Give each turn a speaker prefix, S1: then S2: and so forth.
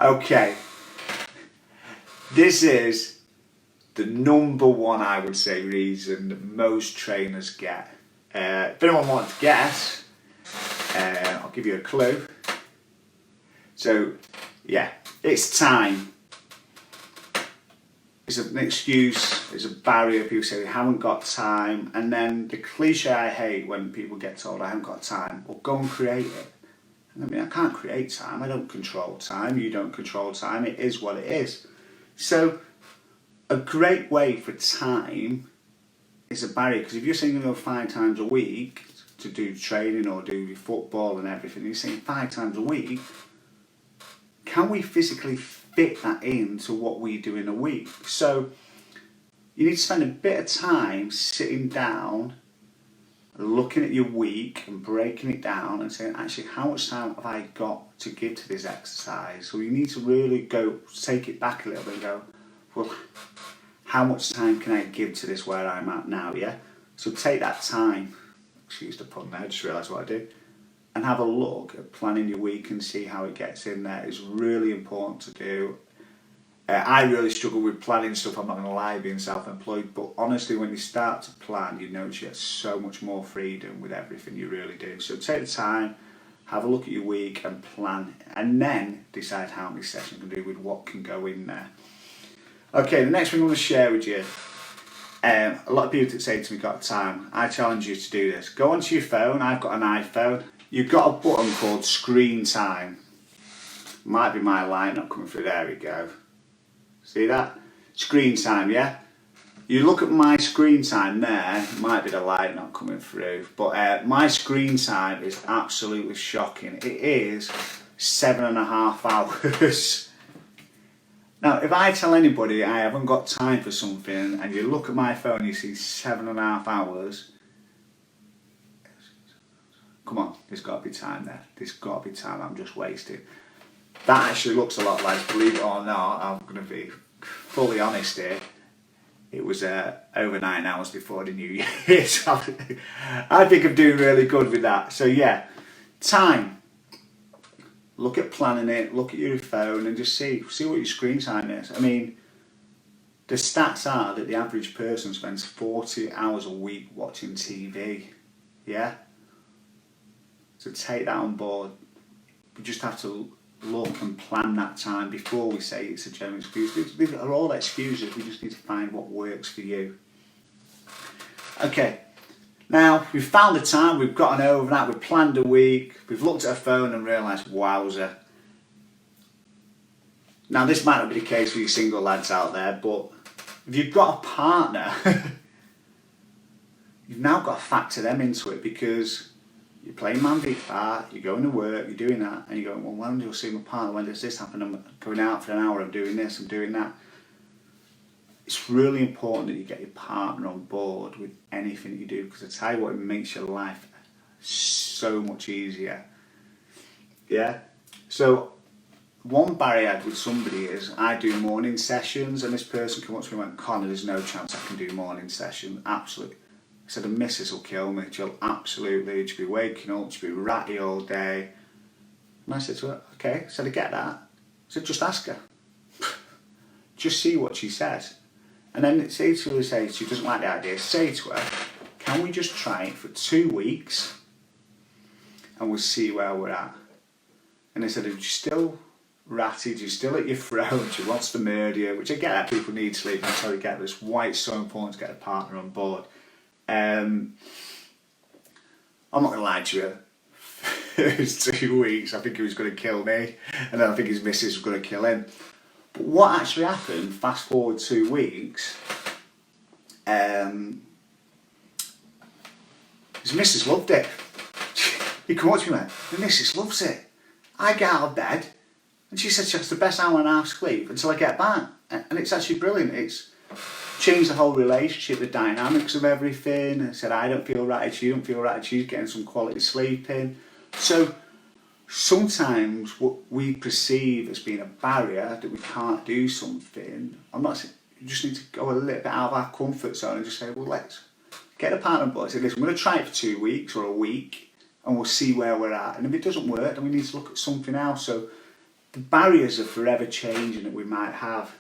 S1: Okay, this is the number one, I would say, reason that most trainers get. If anyone wants to guess, I'll give you a clue. So, yeah, it's time. It's an excuse, it's a barrier. People say they haven't got time, and then the cliche I hate when people get told I haven't got time. Well, go and create it. I mean, I can't create time. I don't control time. You don't control time. It is what it is. So, a great way for time is a barrier, because if you're saying you go 5 times a week to do training or do your football and everything, you're saying 5 times a week. Can we physically fit that into what we do in a week? So you need to spend a bit of time sitting down, looking at your week and breaking it down and saying, actually, how much time have I got to give to this exercise? So you need to really take it back a little bit and go, well, how much time can I give to this where I'm at now, yeah? So take that time, excuse the pun there, I just realised what I do, and have a look at planning your week and see how it gets in there. It's really important to do. I really struggle with planning stuff, I'm not going to lie, being self-employed, but honestly, when you start to plan, you notice you get so much more freedom with everything you really do. So take the time, have a look at your week and plan, and then decide how many sessions you can do with what can go in there. Okay, the next thing I want to share with you, a lot of people that say to me, got time, I challenge you to do this. Go onto your phone, I've got an iPhone, you've got a button called screen time. Might be my line not coming through, there we go. See that? Screen time, yeah? You look at my screen time there, it might be the light not coming through, but my screen time is absolutely shocking. It is 7.5 hours. Now, if I tell anybody I haven't got time for something and you look at my phone and you see 7.5 hours, come on, there's got to be time there. There's got to be time I'm just wasting. That actually looks a lot like, believe it or not, I'm going to be fully honest here, it was over 9 hours before the New Year. So I think I'm doing really good with that. So yeah, time. Look at planning it, look at your phone and just see what your screen time is. I mean, the stats are that the average person spends 40 hours a week watching TV. Yeah? So take that on board. We just have to look and plan that time before we say it's a general excuse. These are all excuses, we just need to find what works for you. Okay, now we've found the time, we've gotten over that, we've planned a week, we've looked at a phone and realised, wowzer. Now this might not be the case for you single lads out there, but if you've got a partner, you've now got to factor them into it, because you're playing Man v Far, you're going to work, you're doing that, and you're going, well, when do I see my partner, when does this happen, I'm going out for an hour, I'm doing this, I'm doing that. It's really important that you get your partner on board with anything you do, because I tell you what, it makes your life so much easier. Yeah? So, one barrier I had with somebody is, I do morning sessions, and this person came up to me and went, Connor, there's no chance I can do morning session, absolutely. I said, the missus will kill me, she'll be waking up, she'll be ratty all day. And I said to her, okay, I said, I get that. I said, just ask her. Just see what she says. And then say to her, say she doesn't like the idea, say to her, can we just try it for 2 weeks and we'll see where we're at. And I said, if you're still ratty, you're still at your throat, she wants to murder you, which I get that people need sleep, I totally get this, why it's so important to get a partner on board. I'm not going to lie to you, it was 2 weeks, I think he was going to kill me, and then I think his missus was going to kill him. But what actually happened, fast forward 2 weeks, his missus loved it. He come up to me and went, the missus loves it. I get out of bed, and she said she has the best hour and a half sleep until I get back. And it's actually brilliant. It's changed the whole relationship, the dynamics of everything. I said, I don't feel right, she don't feel right, she's getting some quality sleep in. So sometimes what we perceive as being a barrier, that we can't do something, I'm not saying, you just need to go a little bit out of our comfort zone and just say, well, let's get a partner on board. Say, listen, we're going to try it for 2 weeks or a week and we'll see where we're at. And if it doesn't work, then we need to look at something else. So the barriers are forever changing that we might have.